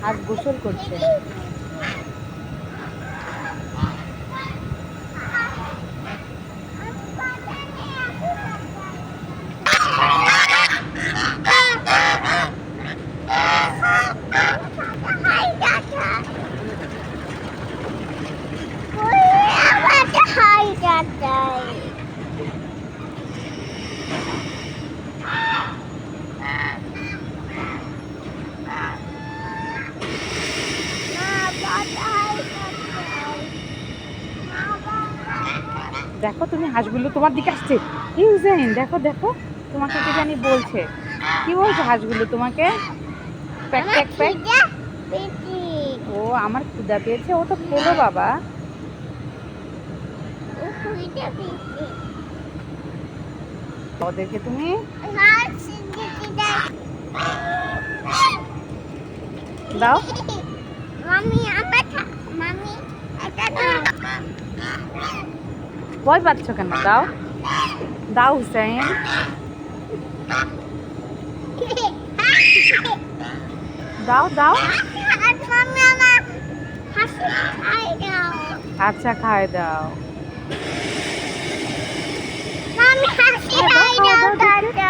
আজ গোসল করছে। দেখো তুমি হাঁসগুলো তোমার দিকে আসছে। ইউজেন দেখো দেখো, তোমাকে কি জানি বলছে। কি বলছে হাঁসগুলো তোমাকে? Pack pack pack. ও আমার ক্ষুধা পেয়েছে, ও তো খেলো বাবা। ওদেরকে তুমি দাও। ভয় পাচ্ছ কেন? দাও দাও হুসাইন। দাও দাও। আচ্ছা খাই দাও।